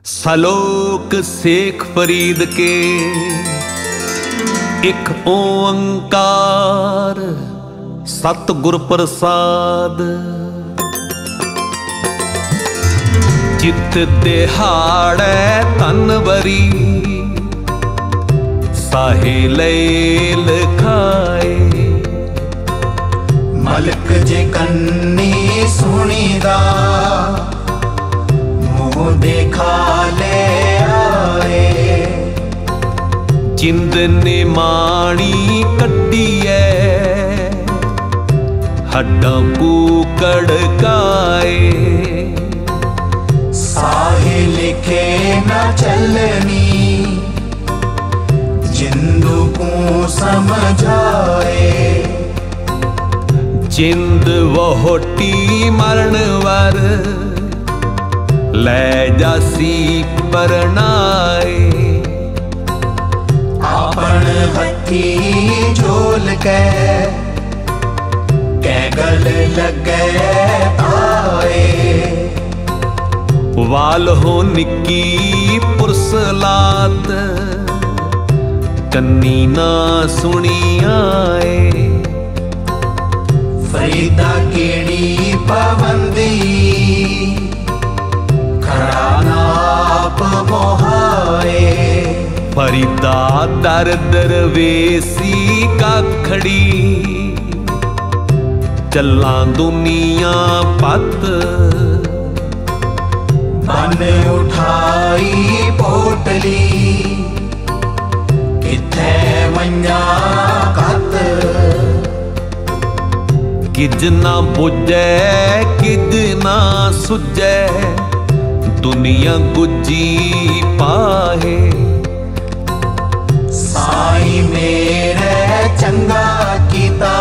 सलोक शेख फरीद के एक ओंकार सतगुर प्रसाद। चित दिहाड़े तनवरी साहे लैल खाए। मलक जे कन्नी सुनीदा मुँह देखा ले आए। जिंद ने माणी कट्टी है हड्डां कूकड़ काए। साहे लिखे न चलनी जिंदू को समझाए। जिंद वहोटी मरण वर ले जासी परनाए। आपन हथी झोल के गल लगे आए। वाल हो निकी पुरसलात कन्नी ना सुनी आए। फरीदा केड़ी पाबंदी खरा नाप मोहाए। फरीदा दर दरवेसी का खड़ी चला दुनिया पत। बन उठाई पोटली किथे मन्या कत। किज ना बुझे किज ना सुझे दुनिया गुजी पाहे। साई मेरे चंगा कीता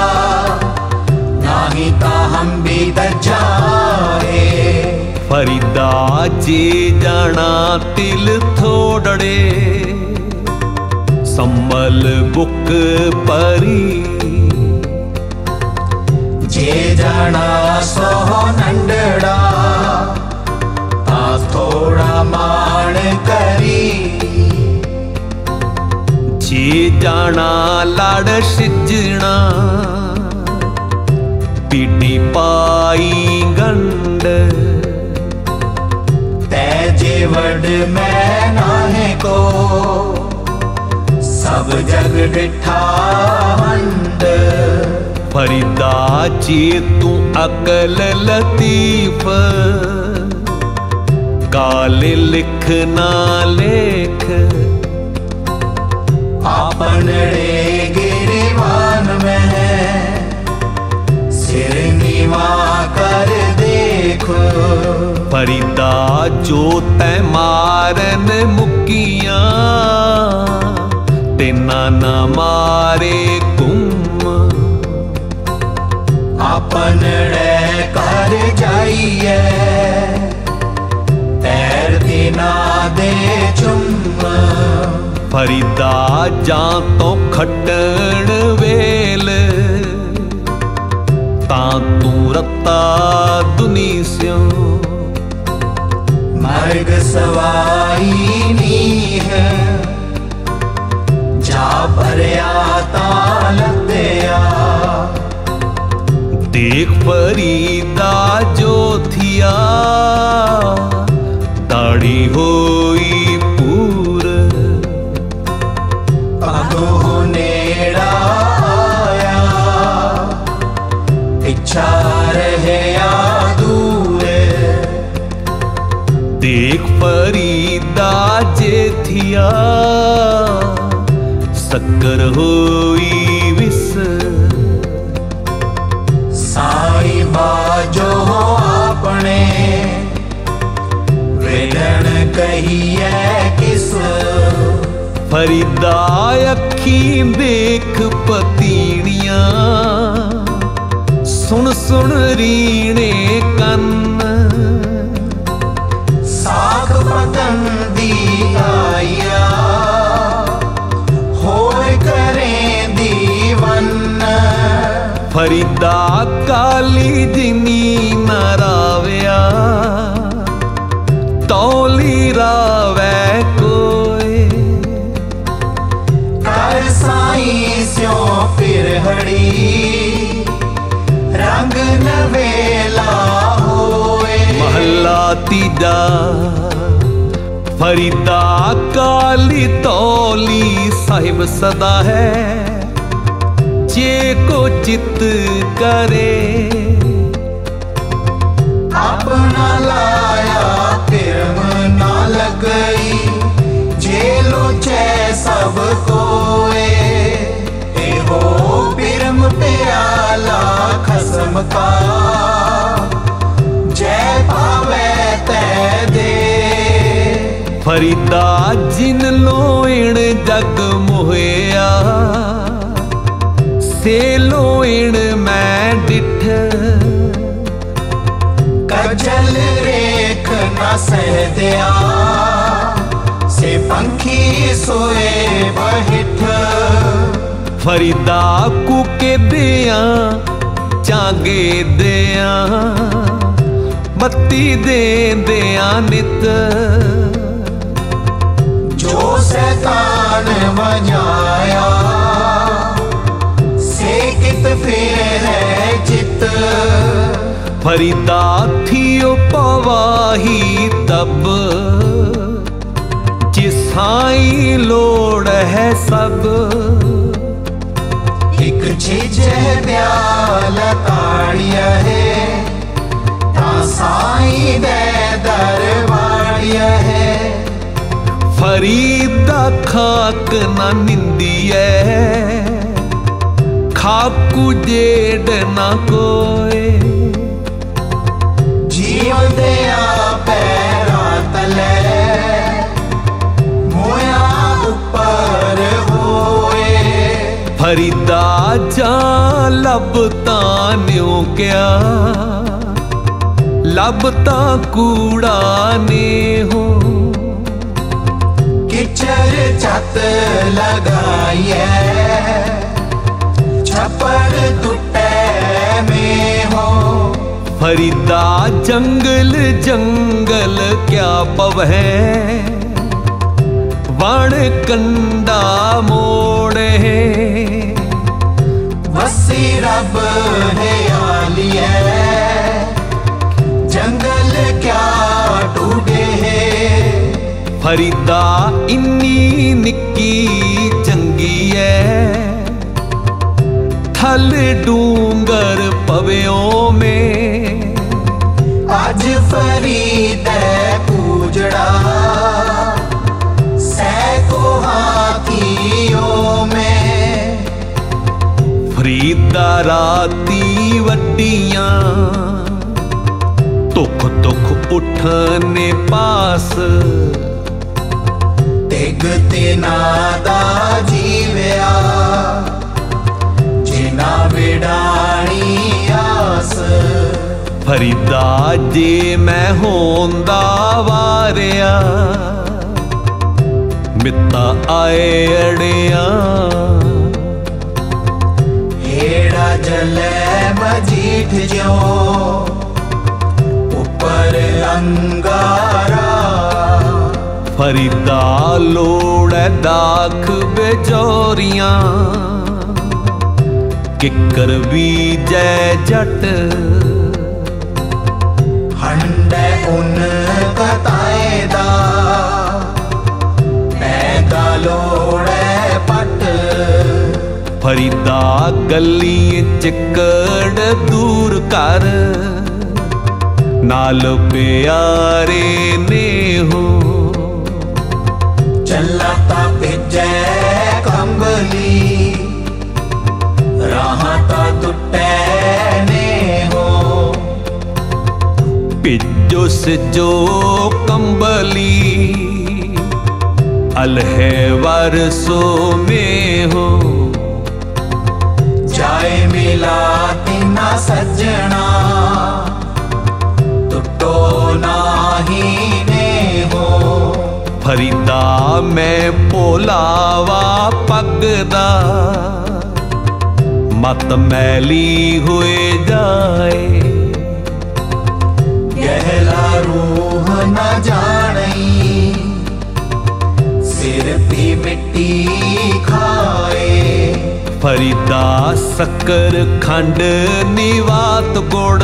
नाही ता हम भी दजाए। फरीदा जे जाना तिल थोड़े संभल बुक परी। जे जाना सो नंडड़ा ता थोड़ा मान करी। जे जाना लाड़ सिजना पीटी पाई गंड। तेजे वड में नाहे को सब जग डिठा मंड। फरीदा जे तू अकल लतीफ काले लिख ना लेख। आपन रे गिरिवान में सिर नीवा कर देख। फरीदा जो तै मारन मुकिया तेना ना मारे गुम। आपन रे कर जाइए पैर दिना दे चुम। फरीदा जा तो खटण वेल ता तू रत्ता दुनी स्यों। मर्ग सवाई नी है जा भरया ता लदया। देख फरीदा जो थिया दाढ़ी होई पूर। अगो नेड़ा आया इच्छा रहे या दूर। देख फरीदा जे थिया शक्कर होई विस। साई बाजो अपने वेदन कहिए किस। फरीदा अखी देख पतीनिया सुन सुन रीणे कन। साख पतन दी आया होए करें दीवन। फरीदा काली जिनी नराव्या तौली रा तीजा फरीदा काली तौली साहिब सदा है जे को चित करे अपना लाया पिरम ना लगई जेलो चे सब कोए एहो पिरम प्याला खसम का जय पावे ते दे फरीदा जिन लोइण जग मोहया से लोइण मैं डिठ कजल रेख न सह दिया से पंखी सोए बहिठ फरीदा कुके दिया चांगे दिया बत्ती दे दिया नित जो शैतान बजाया से कित फिर है चित फरीदा थियो पवाही तब जिसाई लोड़ है सब एक चीज ब्याल ताड़िया है ता साई दे दरबाड़िया है फरीदा खाक ना निंदी है खाकू जेड ना कोई जीव दया पैरा तले मोया ऊपर होए फरीदा जा लबता न्यों क्या लबता कूड़ा ने हो किचर छत लगाइए छप्पड़ टूटे में हो फरीदा जंगल जंगल क्या पवै वण कंडा मोड़े वसी रब है आलिए जंगल क्या टूटे फरीदा इन्नी निक्की चंगी है थल डूंगर पव्यों में आज फरीद पूजड़ा सैको हाथियों में फरीदा राती वड्डियां तुख तुख उठने पास तेग तेना दा जीव्या जिना विडाणी आस फरीदा जे मैं होंदा वारिया मित्ता आए अड़िया हेड़ा जले मजीठ जो ऊपर अंगारा फरीदा लोड़ दाख बेजोरियां किकर भी जय जट हंडे उन कताएदा पैदा लोड़े पट फरीदा गली चिकड़ दूर कर नाल प्यारे ने हो चलता पिजे कंबली राहता टूटे ने हो पिजो से जो कंबली अलहे वर्षो में हो जाए मिला तिना सजना टूटो नाही ने हो फरीदा मैं पोलावा पगदा मत मैली हुए जाए गहला रूह न जानी सिर पे मिट्टी खाए फरीदा शक्कर खंड निवात गुड़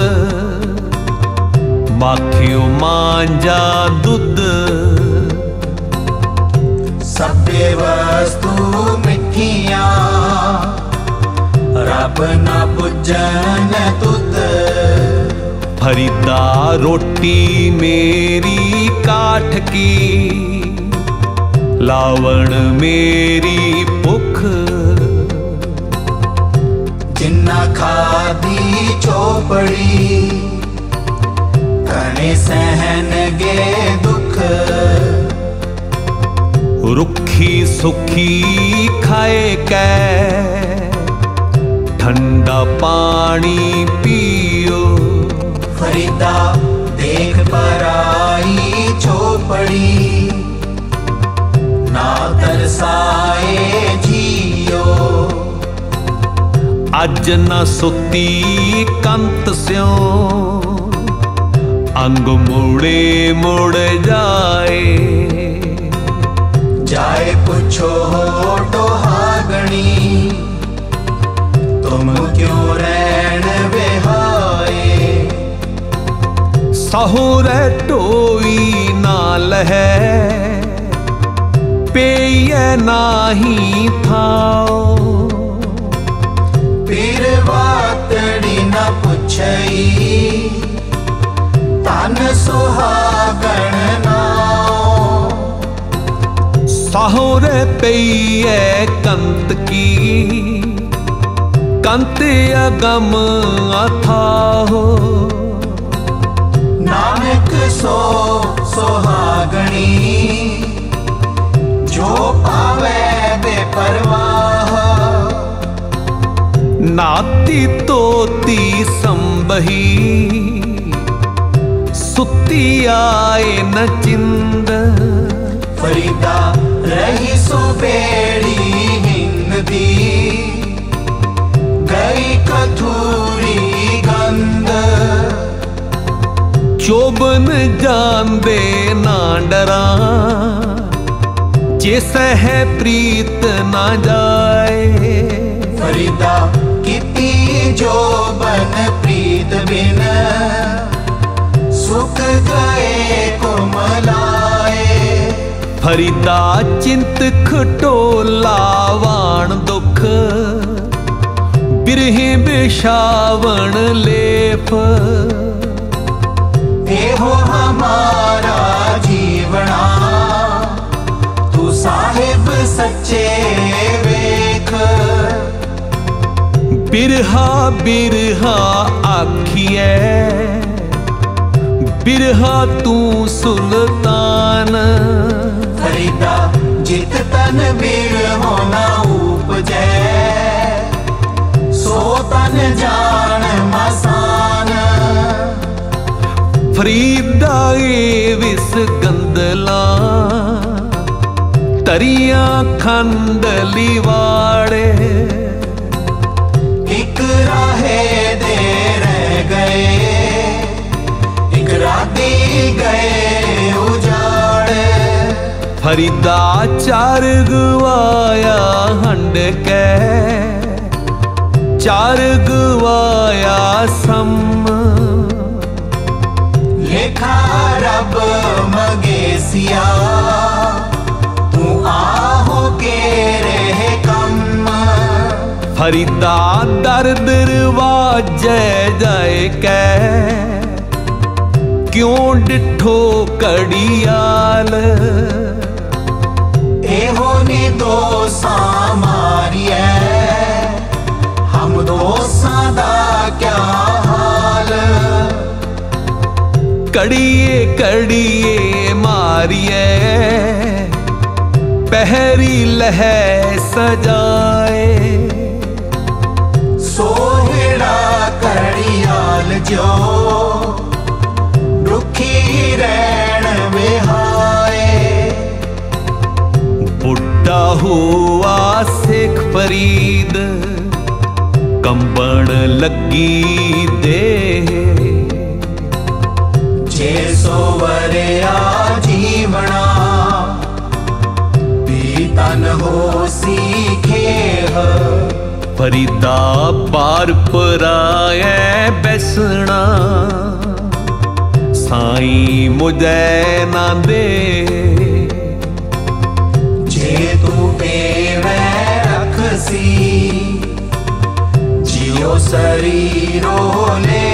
माखियो मांजा दुध सभ्य वस्तु मिठिया रब ना पुजन तुद फरीदा रोटी मेरी काठ की लावण मेरी भुख जिन्ना खादी चौपड़ी कने सहन गे दुख रुखी सुखी खाए कै ठंडा पानी पियो फरीदा देख पराई चौपड़ी ना तरसाए जियो अज न सुती कंत स्यों अंग मुड़े मुड़ जाए जाए पुछो टोहागणी तुम क्यों रैन बेहाए सहुर टोई नाल है पेय नाही थाओ पीर वातड़ी न पुछई तन सुहागण नाओ सहुर पेय कंत की कंत अगम अथाहो नानक सो सुहागणी जो पावे बेपरवाह नाती तोती संबही सुती आए न चिंद फरीदा रही सुबेड़ी हिंदी गई कथूरी गंद चोबन जान ना डरा जैसे है प्रीत ना जाए फरीदा किती जो बन प्रीत बिन सुख गए कोमलाए फरीदा चिंत खटोला वाण दुख बिरहे बेशावण लेप एहो हमारा जीवना तू साहिब सच्चे वेख बिरहा बिरहा आखिए बिरहा तू सुल्तान फरीदा जित तन बिरहो ना उपजै सो तन जान मसान फरीदा ए विस गंदला तरिया खंडली वाड़े एक राहे दे रह गए एक राती गए उजाड़ फरीदा चार गवाया हंड के चार गवाया सम लेखा रब मगेसिया तू आहो के रह कम फरीदा दर दरवाजे जाए कै क्यों डिठो कड़ियाल एहो ने दोसा मारिए हम दोसा दा क्या हाल कड़िए कड़िए मारिए पहरी लह सजाए सोहेड़ा कड़ियाल जो दुखी रैन बेहाए बुढ़ा हुआ शेख फरीद कंबण लगी दे जे सोवरिया जीवना पीतन हो सीखे फरीदा बार पराए बैसना मुझे ना दे। जे तू पेवे रखसी जियो शरीरो ले।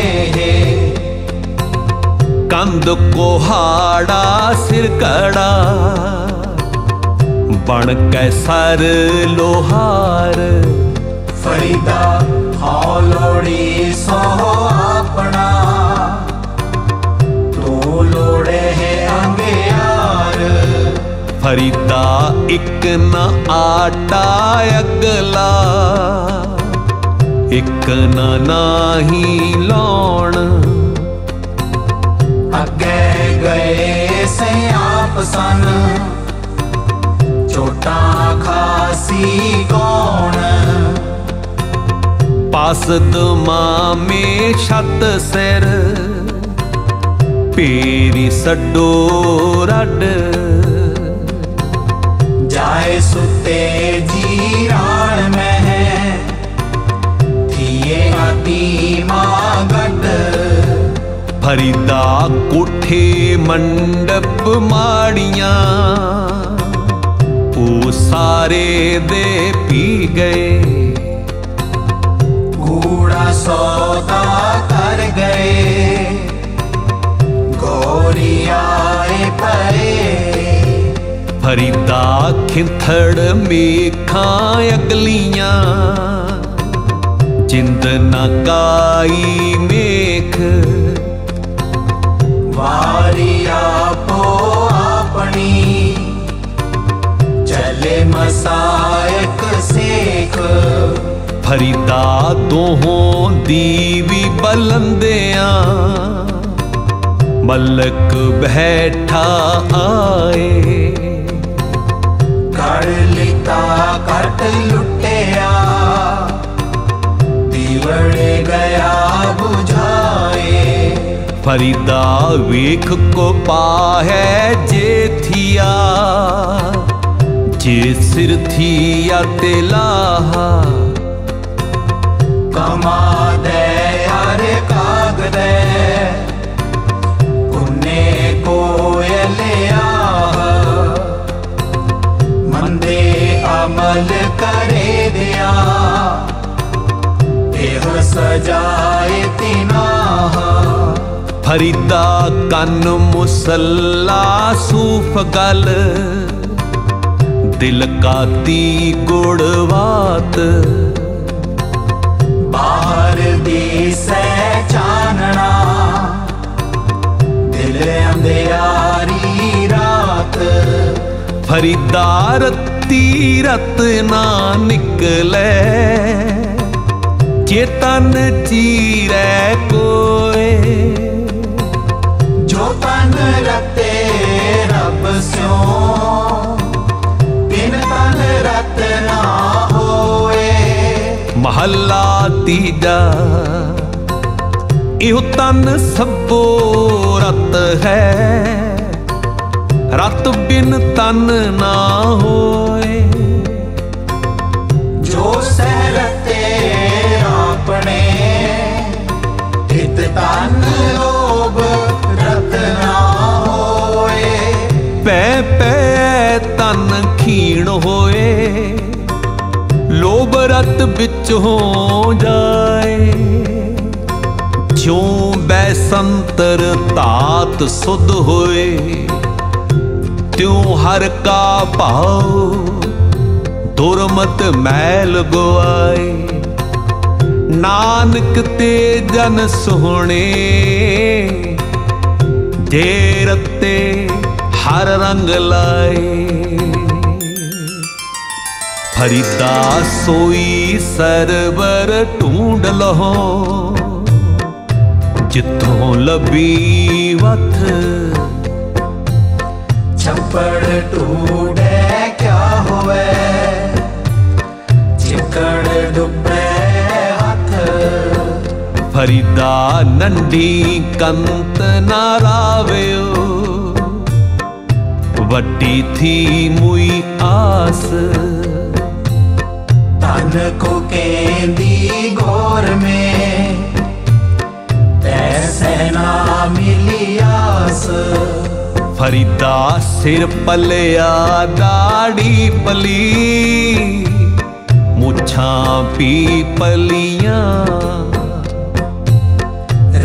कंद कोहाड़ा सिर कड़ा बन के सर लोहार। फरीदा हौलोड़ी सो अपना तू लोड़े है अंगियार। फरीदा एक न आटा अगला एक न नाही लौण। अगे गए से आप सन चोटा खासी कौन। पासद मामे छत सिर पेरी सडो रड। जाए सुते जीरान में थिए आती माँ गड। फरीदा कोठे मंडप माड़ियां वो सारे दे पी गए। कूड़ा सौदा कर गए गोरियाए पए। फरीदा खिंथड़ मेखा अगलियां जिंद न काई मेख। वारिया पो अपनी चले मसायक सेख। फरीदा दोहों दीवी बलंदियां मलक बैठा आए। कर लिता कट लुटिया दीवड़े गया बुझाए। फरीदा वेख को पाहे जे थिया जे सिर थिया तेलाहा। कमा दे यारे कागदे कुन्ने को लिया। मंदे अमल करे दिया देह सजाए तिना। फरीदा कन मुसल्ला सूफ गल दिल काती गुड़वात। बाहर दी से चानना दिल अंधेरी रात। फरीदा रत्ती रत ना निकले चेतन चीरे कोए। जो तन रते रब स्यों बिन तन रत ना होए। महला तीजा इहो तन सबो रत है रत बिन तन ना होए। जो सहरते अपने हित तन लोभ रत ना होए। पै पै तन खीण होए लोभ रत बिच हो जाए। ज्यों बैसंतर तात सुध होए त्यों हर का भाव दुरमत मैल गुआए। नानक ते जन सोहणे जे रते हर रंग लाए। फरीदा सोई सरवर ढूंढ लहो जिथों लभी वथ। छप्पड़ टूटे क्या हुए चिकड़ डुबे हाथ। फरीदा नंढी कंत नाराव्यो वड्डी थी मुई आस। तन को केंदी गोर में पैसे ना मिली आस। फरीदा सिर पलिया दाढ़ी पली मुछां पी पलियां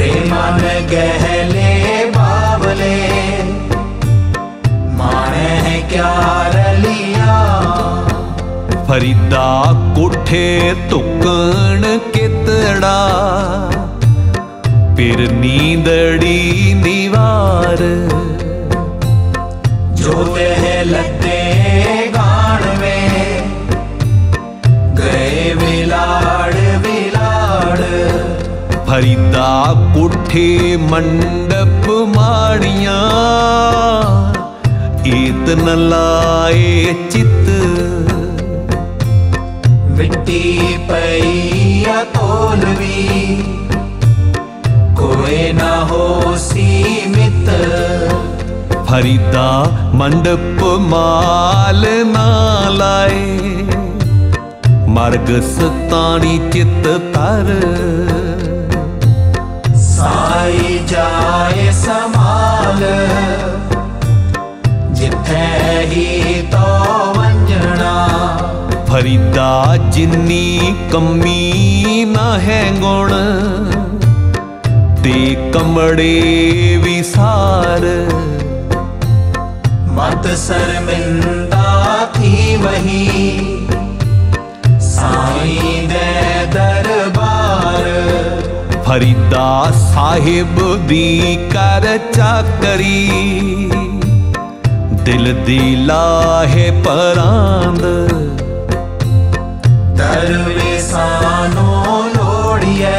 रे मन गहले बावले माने क्या रलिया फरीदा कोठे तुकण कितड़ा फिर नींदड़ी निवार जो वह लते गान में गए विलाड़ विलाड़ फरीदा कोठे मंडप माड़ियां ईत न लाए चित मिट्टी पैया तोलवी कोई न हो सीमित फरीदा मंडप माल ना लाए मार्ग सतानी चित तर साई जाए समाल जिथे ही तो वंजना फरीदा जिन्नी कमी ना है गुण ते कमड़े विसार मत शर्मिंदा थी वही साईं दे दरबार फरीदा साहिब दी कर चाकरी दिल दी लाहे परांद दरवेसानो लोड़िए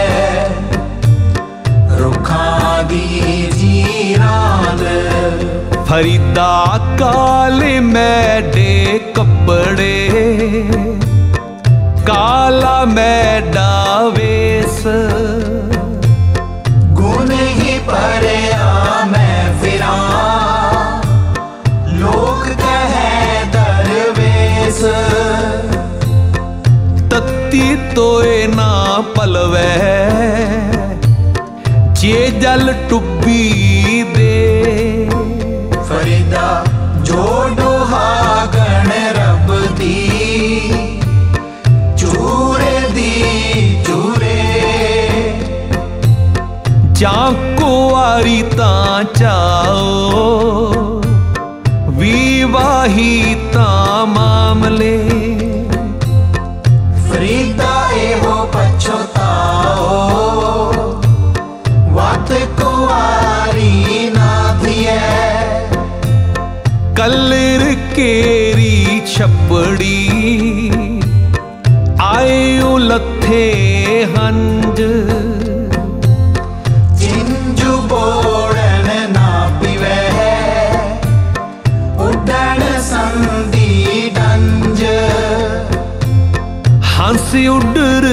रुखा दी जीरांद फरीदा काले मैडे कपड़े काला मैडा वेस गुण ही परया मैं फिरा लोग कहे दरवेश तत्ती तोए ना पलवे जे जल टुब्बी दे फरीदा जो डोहागण रब दी चूरे दी चूरे जाको आरी ता चाओ विवाही ता मामले फरीदा एहो पछताओ वात कुआरी ना थिए कलर केरी छपड़ी आयो लथे हंज चिंजू बोड़न ना पिवे उड़न संदी डंज हंस उडर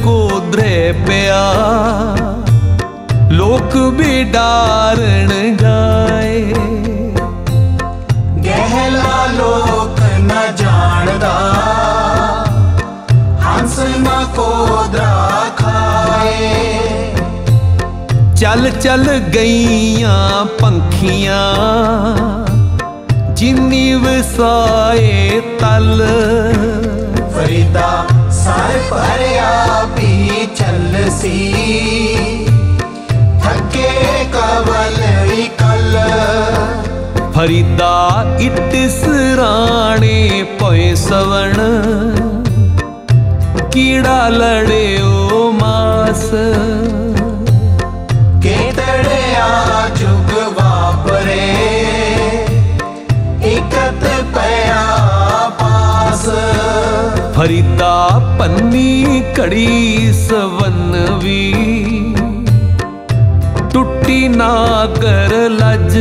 को द्रे प्या लोक बिडारण गाए गहला लोक न जानदा हंस न कोदरा खाए चल चल गईयां पंखियां जिन्नी वसाए तल फरीदा सर भरिया भी चल सी थके कवल कल फरीदा इट सराणे पोए सवण कीड़ा लड़े ओ मास केतड़े जुग वापरे इकत पया पास फरीदा पन्नी कड़ी सवनवी टुट्टी ना कर लज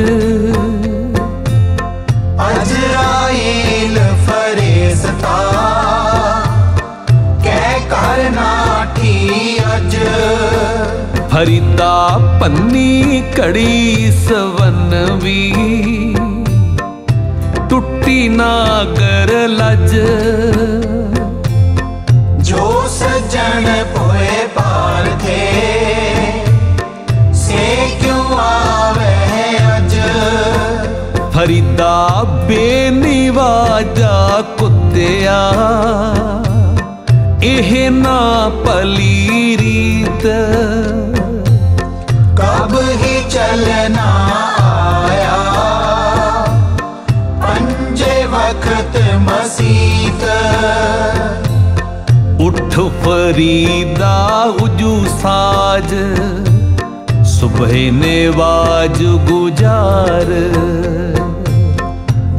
अजराइल फरेस्ता कै करना ठी अज फरीदा पन्नी कड़ी सवनवी टुट्टी ना कर लज जो सज्जन पोए पार थे से क्यों आवे अज ਫਰੀਦਾ ਬੇਨਿਵਾਜਾ ਕੁੱਤਿਆ ਇਹ ਨਾ ਭਲੀ ਰੀਤ कब ही चलना आया पंजे वक्त मसीत उठ फरीदा उजू साज सुबह नेवाज गुजार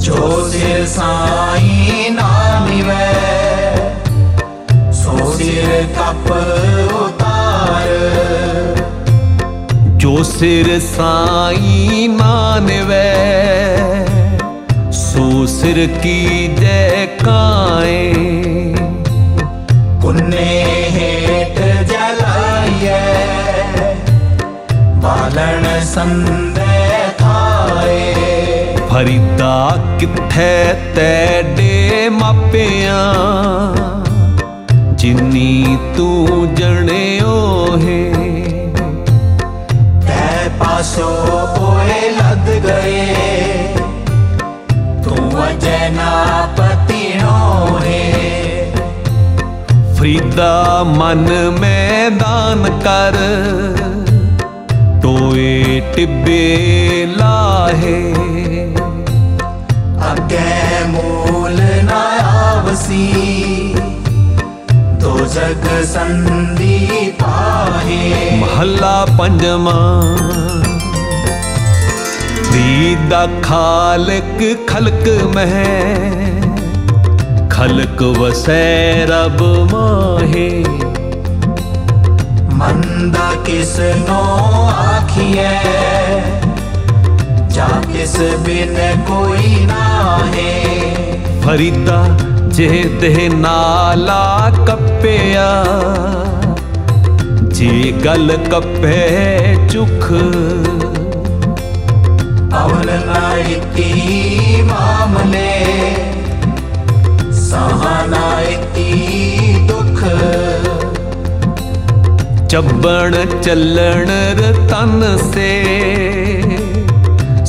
जो सिर साई नानिवे सो सिर कप उतार जो सिर साई मानवे सो सिर की जय काए कुन्ने हेठ जलाइए बालन संदे खाए फरीदा किथे तेडे मापिया जिन्नी तू जणियो है पासो ओए लद गए तू अजना पतिनो है फरीदा मन मैदान कर टोए टिब्बे लाहे अगे मूल ना आवसी दो जग संदी पाहे महला पंजमा फरीदा खालक खलक में खलक वसै रब माहे मंदा किस नो आखिए जा किस बिन कोई ना है फरीदा जे देह नाला कप्पिया जे गल कप्पे चुख अवल नाइती मामले सहानाइती दुख चब्बण चलण तन से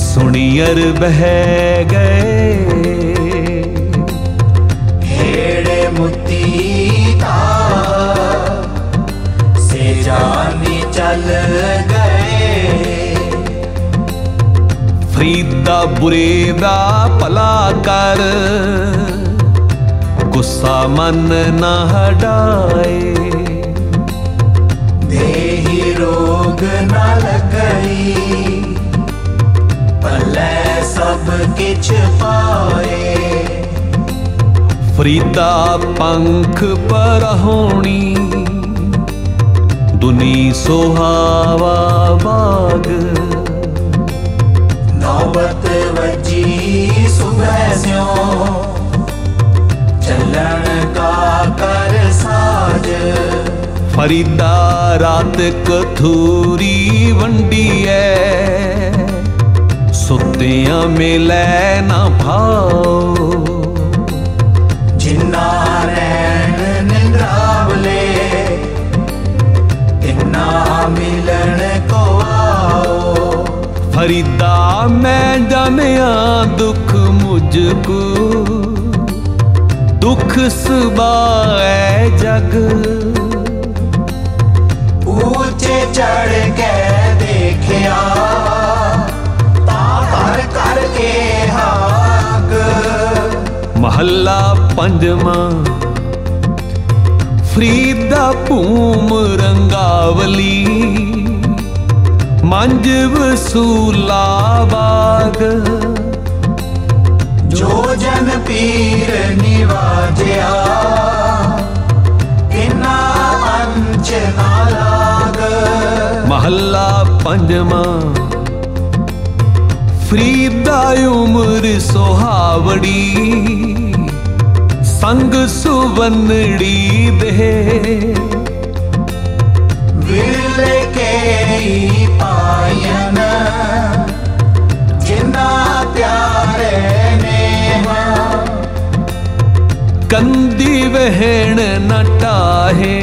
सुनियर बह गए हेड़े मुती से जानी चल गए फरीदा बुरे दा भला कर गुस्सा मन न हटाए देही रोग न लगई पले सब किछ पाए फरीदा पंख पर होनी दुनी सोहावा बाग नौबत वजी सुबह स्यों चलन का कर साज फरीदा रात कथूरी वंडी है सुतिया मिले ना भाओ जिन्ना रैन निंद्रावले तिन्ना मिलन को आओ फरीदा मैं जानिया दुख मुझको दुख सुबाए जग ऊंचे चढ़ के देखिया तार करके हाग महला पंजमा फरीदा भूम रंगावली मंज वसूला बाग जो जन पीर निवाजया इना अंच ना लाग महला पंजमा फरीदा उम्र सोहावड़ी संग सुवनड़ी दे विरले के पायन जिन्ना प्यारे नेहा कंदी वहण न टाहे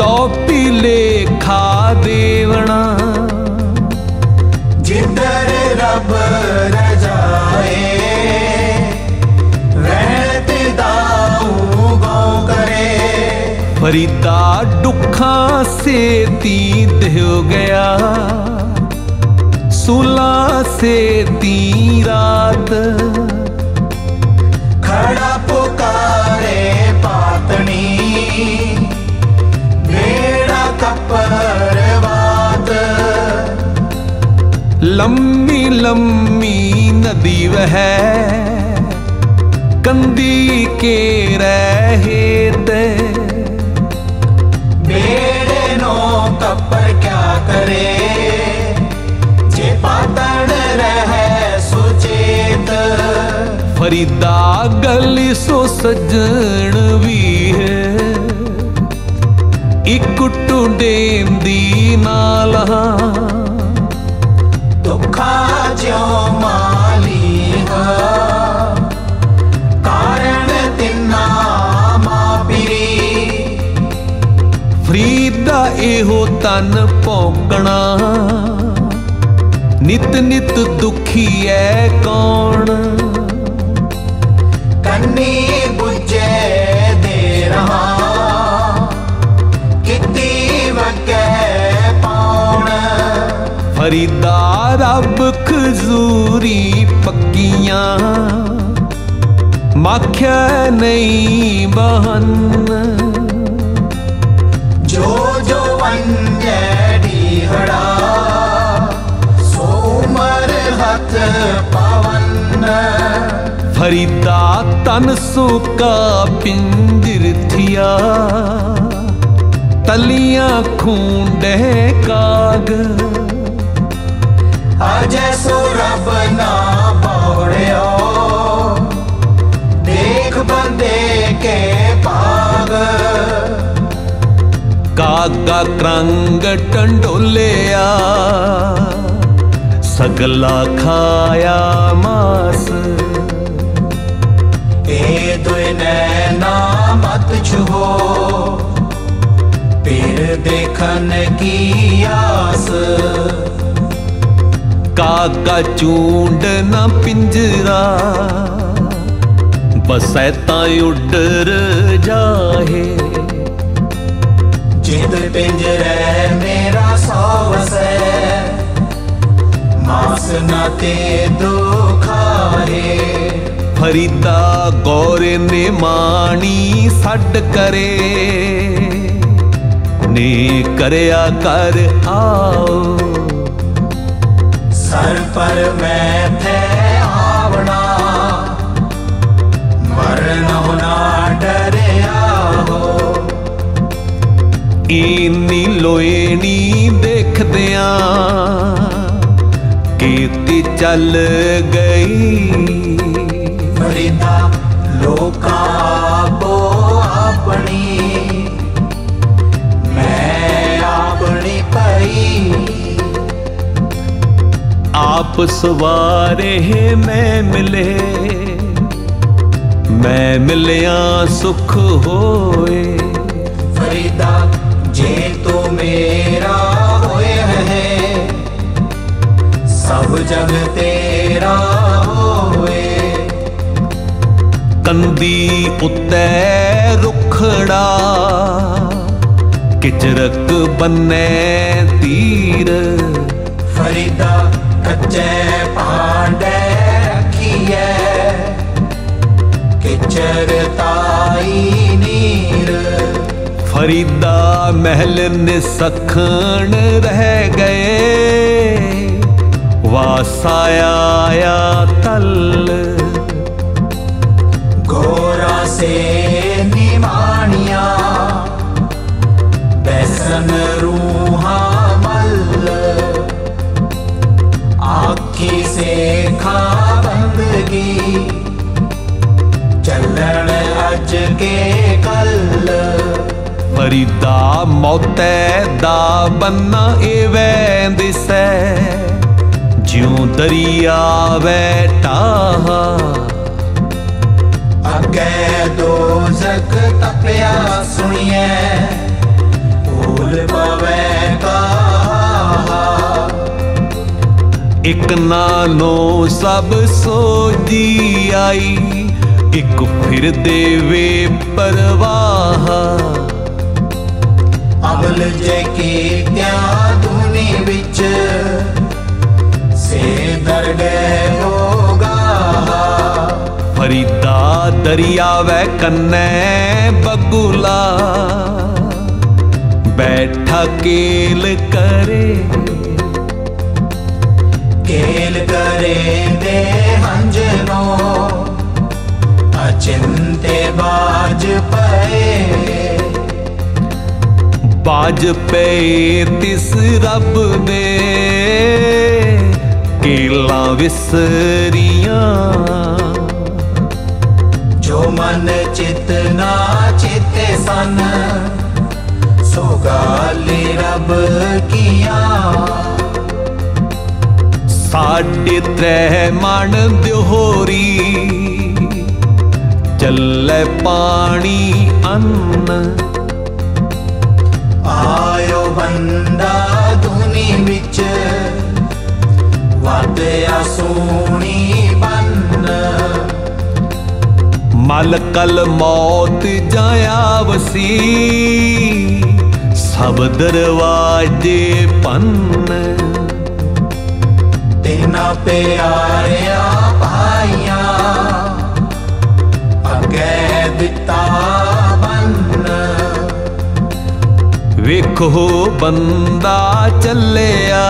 तो पीले खा देवना जिधर रब फरीदा दुखा सेती देहो गया, सूला सेती रात। खड़ा पुकारे पातनी, बेड़ा कपरवात। लम्मी लम्मी नदी वह कंदी के रहेत। बेड़े नो कपर क्या करे, जे पातन रहे सुचेत। फरीदा गली सो सजन भी है, एक टुडें दी नाला। दुखा ज्यो माली कारण तिन्ना मापिरी। फरीदा एहो तन भोगना, नित नित दुखी है कौन। कन्नी बुझे दे रहा, किती वके पाउन। फरीदा रब खजूरी पक्कियां, माख्या नहीं बहन। जो जो वंजड़ी हड़ा, सो उमर हथ पावन। फरीदा तन सुका पिंजर थिया, तलियां खूंडे काग। अजय सो रब ना पौड़ियो, देख बंदे के पाग। कागा क्रंग टंडोलिया, सगला खाया मास। ए दुई नैना मत छुओ, फिर देखन की आस। कागा चूंड ना पिंजरा, बसैता उडर जाहे। जिद पिंजरे मेरा सौवसे, मास न ते दुखाए। फरीदा गौरे ने मानी सड करे, ने करया कर आओ। सर पर मैं थे आवना, मरना होना डरिया हो। इन्नी लोएनी देखदिया कीती चल गई। फरीदा लोका बो अपनी, मैं अपनी पई। आप सवारे मैं मिले, मैं मिलिया सुख होए। फरीदा जे तो मेरा होए है, सब जग तेरा होए। कंदी उत्ते रुखड़ा, किचरक बन्ने तीर। फरीदा कच्चे पांडे रखिए, किचर ताई नीर। फरीदा महल निसखण रह गए, वासाया तल। गोरा से निमानिया, बैसन रूहा मल। आखी से खा बंदगी, चलन अज के कल। फरीदा मौते दा बन्ना एवै दिसै, ज्यों दरिया बैठा। अगे दोज़ख तपिया सुनिए, भूल पवे कहा। एक नालो सब सोजी आई, एक फिर देवे परवाह। अमल जे कीत्या दुनी विच से दरगह होगा। फरीदा दरिया वै कन्ने बगुला बैठा केल करे दे हंजनो अचिंते बाज पे तिस रब दे केला विसरियां। जो मन चित ना चिते सन सो गाली रब किया। साढ़े त्रै मन द्योरी चले पानी अन्न। आयो बंदा दुनी विच वादया सोनी बन। मल कल मौत जाया वसी सब दरवाजे पन्न। तेना प्यारिया भाइया अगे दिता बन। वेखो बंदा चलिया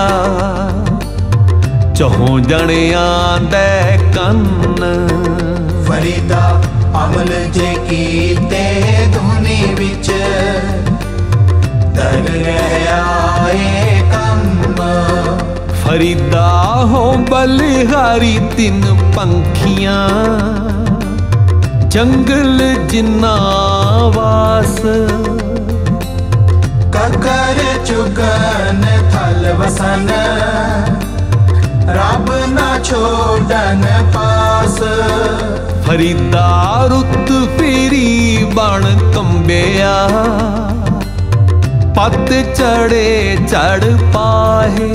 चौं जणियां दे कन्न। फरीदा अमल जे कीते दुनी विच दरगह आए कम। फरीदा हो बलिहारी तिन पंखियां जंगल जिन्ना वास। ककर चुगन थल वसन रब ना छोड़न पास। फरीदा रुत फेरी बण कंबिया पत चढ़े चढ़ पाहे।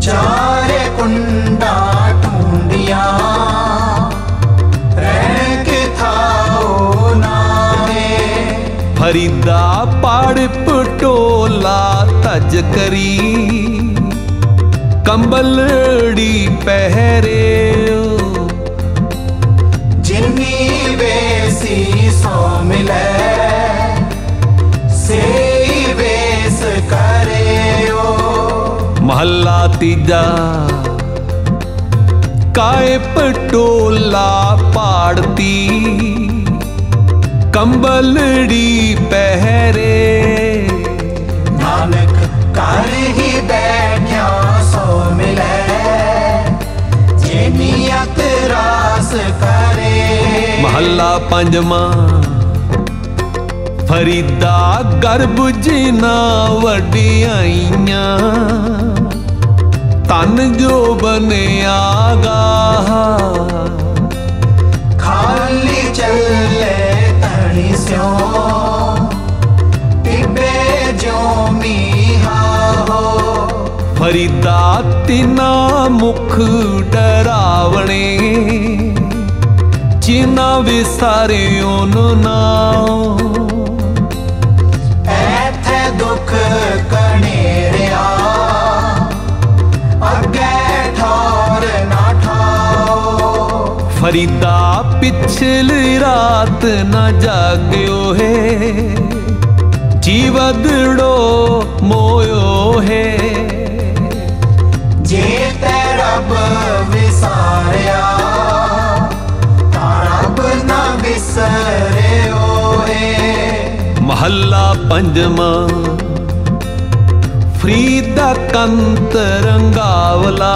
चारे कुंडा टूंडिया रह के थाओ नाहे। फरीदा पाड़ पटोला तज करी कंबलड़ी पहरे। जिन्नी वेसी सो मिले से वेस करे। महला तीजा काय पटोला पाड़ती कंबलड़ी पहरे। नानक कर ही बैठा सो मिले जे नियत रास करे। महला पंजवा फरीदा गर्भ जिना वडियाइयां तन जो बनिया गाह। खाली चले तनी स्यों टिबे जो मीहा हो। फरीदा तिना मुख डरावणे जिना विसारे ओनु नाओ। ऐथे दुख कनेरिया अगे ठौर ना ठाओ। फरीदा पिछली रात न जाग्यो है जीवदड़ो मोयो है। जे ते रब विसारिया रब न विसरियो है। महला पंजवा फरीदा कंत रंगावला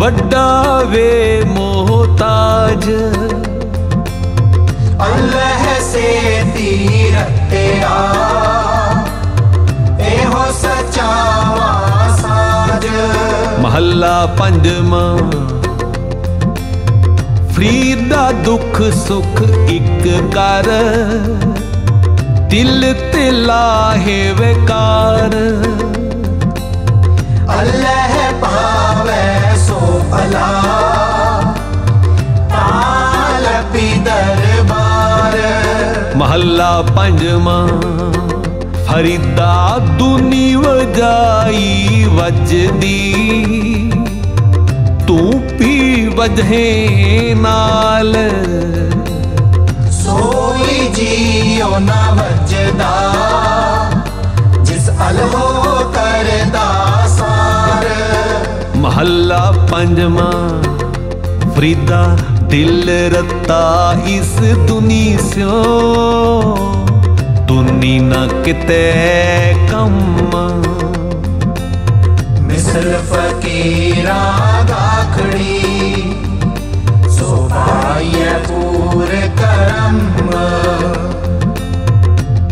वड्डा वे मोहताज। अल्लाह से तीरत्या एहो सचावा साज। महला पंजवा फरीदा दुख सुख इक कर दिल ते लाहे बेकार। अल्लाह पावे सो भला तालपी दरबार। महला पंजवा फरीदा दूनी वजाई वजदी तू भी वजहे नाल सोई जियो ना वजदा जिस अल हो करदा सार। महला पंजवा फरीदा दिल रता इस दुनी स्यो दुनी न किते कम मिसल फकीरा गाखड़ी सो पाइए पूरे करम।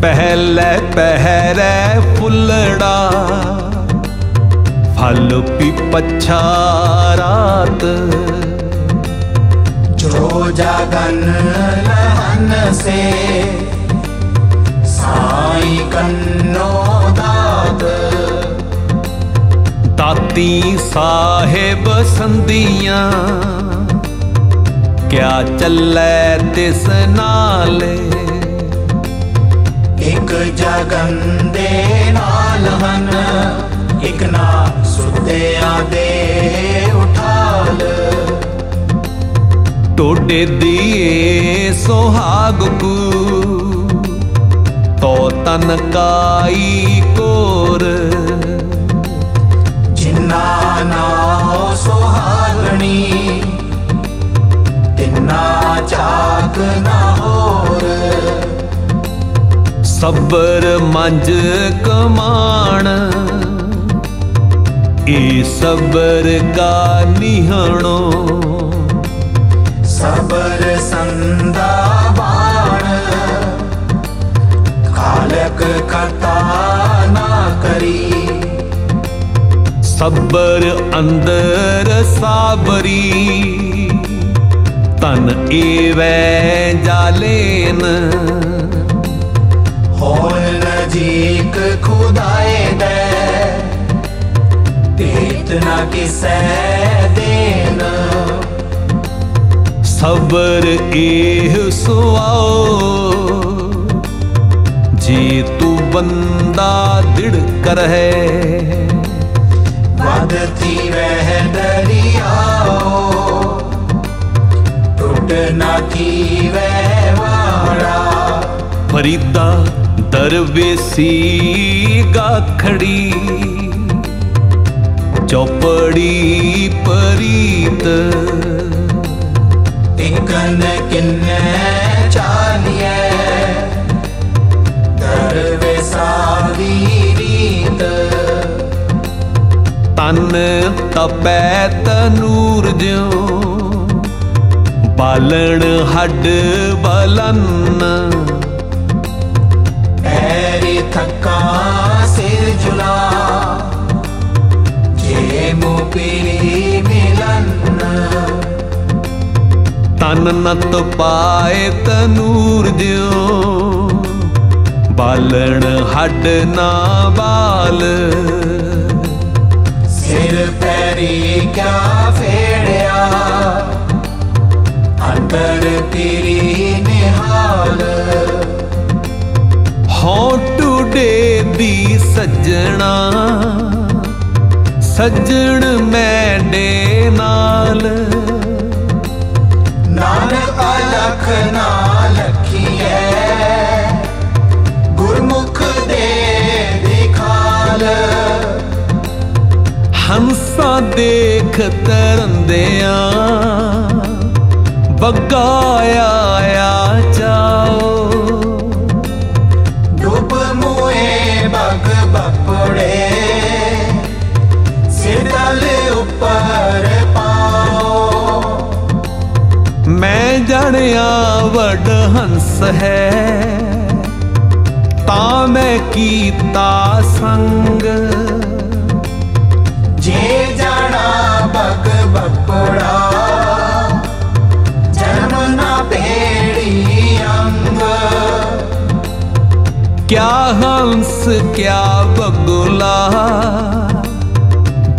पहले पहरे फुलड़ा फल पी पछा रात जो जागन लहन से साई कन्नो दाद। दाती साहेब संदियां क्या चले तिस नाले एक जगन दे नाल हन एक ना सुत्या दे उठाल। टोडे दिए सोहाग को तो तनकाई कोर जिन्ना ना सोहागणी तिन्ना चाक ना होर। सबर मंज कमाण ए सबर का निहणो सबर संदा बाण खालक कथा ना करी। सबर अंदर साबरी तन एवै जालेन होल नजीक खुदाए दे इतना किसे देन। सबर एह सुआओ जे तू बंदा दिड़ कर है वद थी वह दरियाओ टूट ना थी वह वाड़ा। फरीदा दरवेसी गाखड़ी चौपड़ी परीत तिकन किन्ने चालिए दरवेसा दी रीत। तन तपै तनूर ज्यों बालण हड बलन पैरी थका सिर जुला जे मुपीरी मिलन। तन नत पाए तनूर ज्यों बालण हड ना बाल। सिर पैरी क्या फेड़िया अंतर तेरी निहाल। टूडे दी सजना सजन मैडे नाल नानक अलख ना लखिए गुरमुख दे दिखाल। हंसा देख तरंदिया बगाया जाओ डूब मुए बग बपड़े सिरदल ऊपर पाओ। मैं जानिया वड हंस है ता मैं कीता संग जे जाना बग बपड़ा जन्म ना पेड़ी अंग। क्या हंस क्या बगुला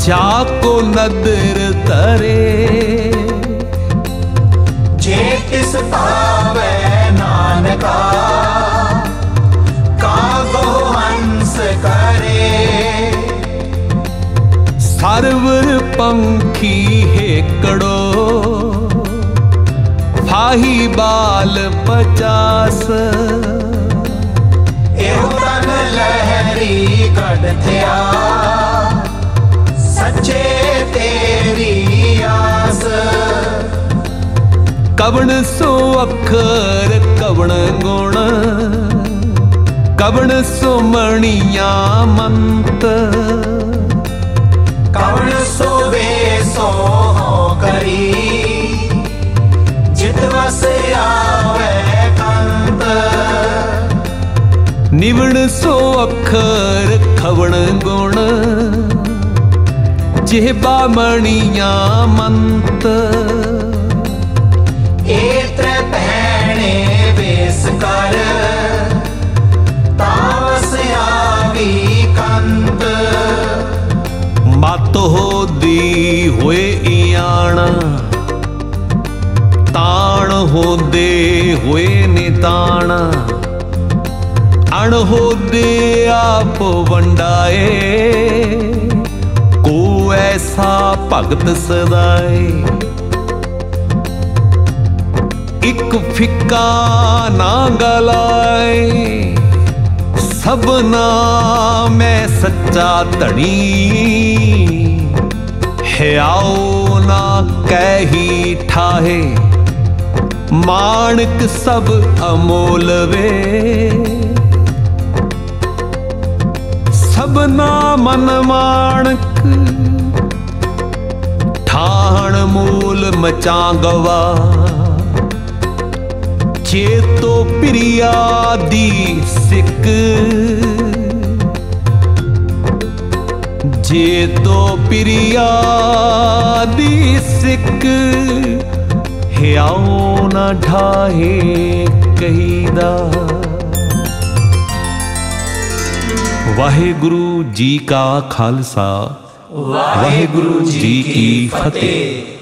जाको नदर तरे जे किस पावे नानका सरवर पंखी हेकड़ो फाही बाल 50 एहो तन लहरी कड़ थिया सच्चे तेरी आस कवण सो अखर कवण गुण कवण सो मणिया मंत कवण सो बेसो हो करी जित वस आवे कंत निवण सो अखर खवण गुण जिहबा मणिया मंत एत्र पहने बेस कर तावस आवी कंत मत हो दी हुए इयाण ताण हो दे हुए निताण अण हो दे आप वंडाए को ऐसा भगत सदाए एक फिक्का ना गलाए सबना मैं सच्चा धनी है आओ ना कही ठाहे माणक सब अमोल वे सबना मन माणक ठाण मूल मचांगवा चेतो प्रिया दी सिक जेतो प्रिया दी सिक हियाओ न ढाहे कहीदा। वाहेगुरु जी का खालसा वाहेगुरु जी की फतेह।